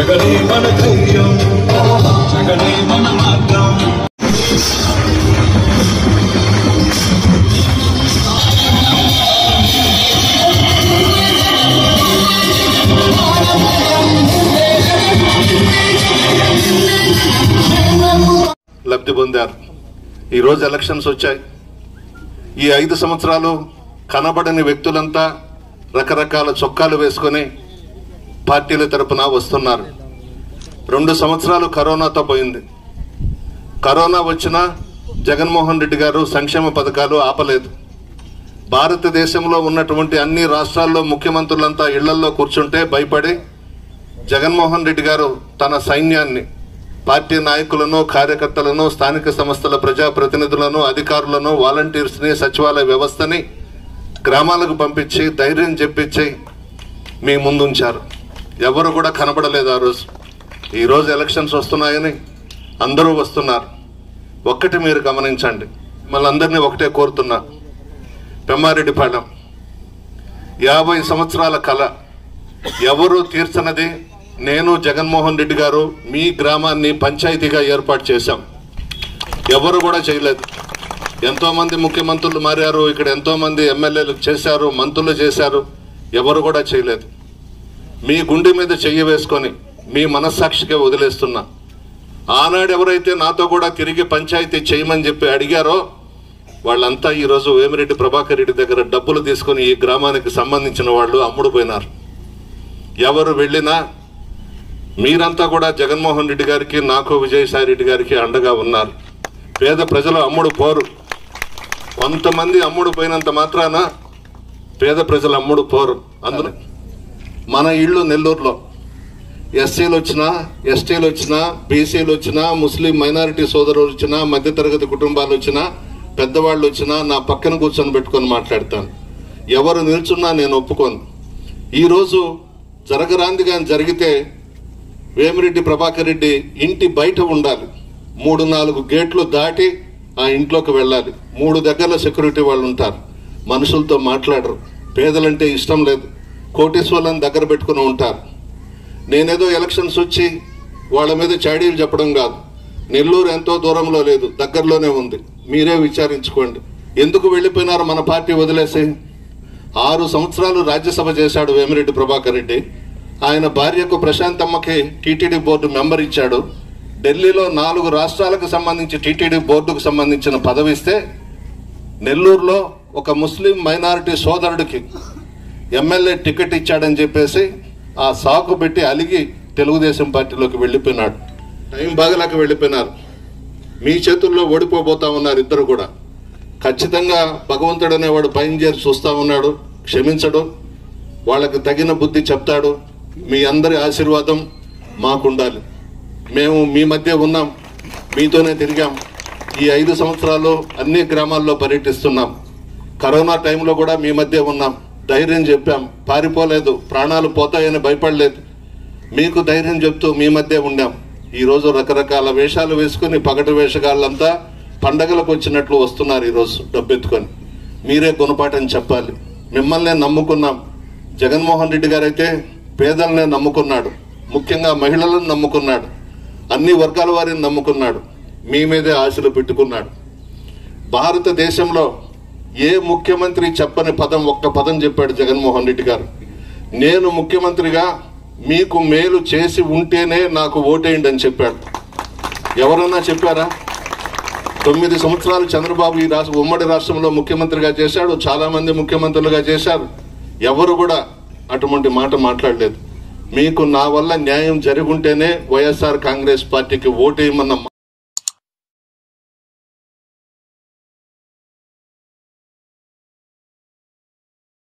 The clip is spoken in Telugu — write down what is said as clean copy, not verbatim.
జగనే మన ధైర్యం, జగనే మన మార్గం. లబ్ధి పొందారు. ఈరోజు ఎలక్షన్స్ వచ్చాయి. ఈ 5 సంవత్సరాలు కనబడని వ్యక్తులంతా రకరకాల చొక్కాలు వేసుకొని పార్టీల తరపున వస్తున్నారు. 2 సంవత్సరాలు కరోనాతో పోయింది. కరోనా వచ్చినా జగన్మోహన్ రెడ్డి గారు సంక్షేమ పథకాలు ఆపలేదు. భారతదేశంలో ఉన్నటువంటి అన్ని రాష్ట్రాల్లో ముఖ్యమంత్రులంతా ఇళ్లల్లో కూర్చుంటే భయపడి జగన్మోహన్ రెడ్డి గారు తన సైన్యాన్ని, పార్టీ నాయకులను, కార్యకర్తలను, స్థానిక సంస్థల ప్రజాప్రతినిధులను, అధికారులను, వాలంటీర్స్ని, సచివాలయ వ్యవస్థని గ్రామాలకు పంపించి ధైర్యం చెప్పించి మీ ముందుంచారు. ఎవరు కూడా కనబడలేదు ఆ రోజు. ఈరోజు ఎలక్షన్స్ వస్తున్నాయని అందరూ వస్తున్నారు. ఒక్కటి మీరు గమనించండి, మళ్ళందరినీ ఒకటే కోరుతున్నా. పెమ్మారెడ్డిపాలెం 50 సంవత్సరాల కళ ఎవరు తీర్చనది నేను, జగన్మోహన్ రెడ్డి గారు మీ గ్రామాన్ని పంచాయతీగా ఏర్పాటు చేశాం. ఎవరు కూడా చేయలేదు. ఎంతోమంది ముఖ్యమంత్రులు మారారు, ఇక్కడ ఎంతోమంది ఎమ్మెల్యేలు చేశారు, మంత్రులు చేశారు. ఎవరు కూడా చేయలేదు. మీ గుండె మీద చెయ్యి వేసుకొని మీ మనస్సాక్షిగా వదిలేస్తున్నా. ఆనాడు ఎవరైతే నాతో కూడా తిరిగి పంచాయతీ చేయమని చెప్పి అడిగారో వాళ్ళంతా ఈరోజు వేమిరెడ్డి ప్రభాకర్ రెడ్డి దగ్గర డబ్బులు తీసుకొని ఈ గ్రామానికి సంబంధించిన వాళ్ళు అమ్ముడు పోయినారు. ఎవరు వెళ్ళినా మీరంతా కూడా జగన్మోహన్ రెడ్డి గారికి, నాకు, విజయసాయి రెడ్డి గారికి అండగా ఉన్నారు. పేద ప్రజలు అమ్ముడు పోరు. కొంతమంది అమ్ముడు పోయినంత మాత్రాన పేద ప్రజలు అమ్ముడు పోరు. అందులో మన ఇళ్ళు నెల్లూరులో ఎస్సీలు వచ్చినా, ఎస్టీలు వచ్చినా, బీసీలు వచ్చినా, ముస్లిం మైనారిటీ సోదరులు వచ్చినా, మధ్యతరగతి కుటుంబాలు వచ్చినా, పెద్దవాళ్ళు వచ్చినా నా పక్కన కూర్చొని పెట్టుకొని మాట్లాడతాను. ఎవరు నిల్చున్నా నేను ఒప్పుకోను. ఈరోజు జరగరాంది కానీ జరిగితే వేమిరెడ్డి ప్రభాకర్ రెడ్డి ఇంటి బయట ఉండాలి. 3-4 గేట్లు దాటి ఆ ఇంట్లోకి వెళ్ళాలి. 3 దగ్గరలో సెక్యూరిటీ వాళ్ళు ఉంటారు. మనుషులతో మాట్లాడరు. పేదలంటే ఇష్టం లేదు. కోటీశ్వర్లను దగ్గర పెట్టుకుని ఉంటారు. నేనేదో ఎలక్షన్స్ వచ్చి వాళ్ళ మీద చాడీలు చెప్పడం కాదు. నెల్లూరు ఎంతో దూరంలో లేదు, దగ్గరలోనే ఉంది. మీరే విచారించుకోండి. ఎందుకు వెళ్ళిపోయినారు మన పార్టీ వదిలేసి? 6 సంవత్సరాలు రాజ్యసభ చేశాడు వేమిరెడ్డి ప్రభాకర్ రెడ్డి. ఆయన భార్యకు ప్రశాంతమ్మకి టీటీడీ బోర్డు మెంబర్ ఇచ్చాడు. ఢిల్లీలో 4 రాష్ట్రాలకు సంబంధించి టీటీడీ బోర్డుకు సంబంధించిన పదవి ఇస్తే నెల్లూరులో ఒక ముస్లిం మైనారిటీ సోదరుడికి ఎమ్మెల్యే టికెట్ ఇచ్చాడని చెప్పేసి ఆ సాకు పెట్టి అలిగి తెలుగుదేశం పార్టీలోకి వెళ్ళిపోయినాడు. టైం బాగలేక వెళ్ళిపోయినారు. మీ చేతుల్లో ఓడిపోబోతా ఉన్నారు ఇద్దరు కూడా. ఖచ్చితంగా భగవంతుడు అనేవాడు పైన చేరి చూస్తూ ఉన్నాడు, క్షమించడు, వాళ్ళకి తగిన బుద్ధి చెప్తాడు. మీ అందరి ఆశీర్వాదం మాకుండాలి. మేము మీ మధ్య ఉన్నాం, మీతోనే తిరిగాం. ఈ 5 సంవత్సరాలు అన్ని గ్రామాల్లో పర్యటిస్తున్నాం. కరోనా టైంలో కూడా మీ మధ్య ఉన్నాం. ధైర్యం చెప్పాం, పారిపోలేదు, ప్రాణాలు పోతాయని భయపడలేదు. మీకు ధైర్యం చెప్తూ మీ మధ్య ఉండాం. ఈరోజు రకరకాల వేషాలు వేసుకుని పగటి వేషగాళ్ళంతా పండగలకు వచ్చినట్లు వస్తున్నారు. ఈరోజు డబ్బెత్తుకొని మీరే గుణపాఠం చెప్పాలి. మిమ్మల్నే నమ్ముకున్నాం. జగన్మోహన్ రెడ్డి గారు అయితే పేదలనే నమ్ముకున్నాడు, ముఖ్యంగా మహిళలను నమ్ముకున్నాడు, అన్ని వర్గాల వారిని నమ్ముకున్నాడు. మీ మీదే ఆశలు పెట్టుకున్నాడు. భారతదేశంలో ఏ ముఖ్యమంత్రి చెప్పని పదం, ఒక్క పదం చెప్పాడు జగన్మోహన్ రెడ్డి గారు. నేను ముఖ్యమంత్రిగా మీకు మేలు చేసి ఉంటేనే నాకు ఓటేయండి అని చెప్పాడు. ఎవరన్నా చెప్పారా? 9 సంవత్సరాలు చంద్రబాబు ఈ ఉమ్మడి రాష్ట్రంలో ముఖ్యమంత్రిగా చేశాడు. చాలా మంది ముఖ్యమంత్రులుగా చేశారు. ఎవరు కూడా అటువంటి మాట మాట్లాడలేదు. మీకు నా వల్ల న్యాయం జరుగుంటేనే వైఎస్ఆర్ కాంగ్రెస్ పార్టీకి ఓటేయమన్న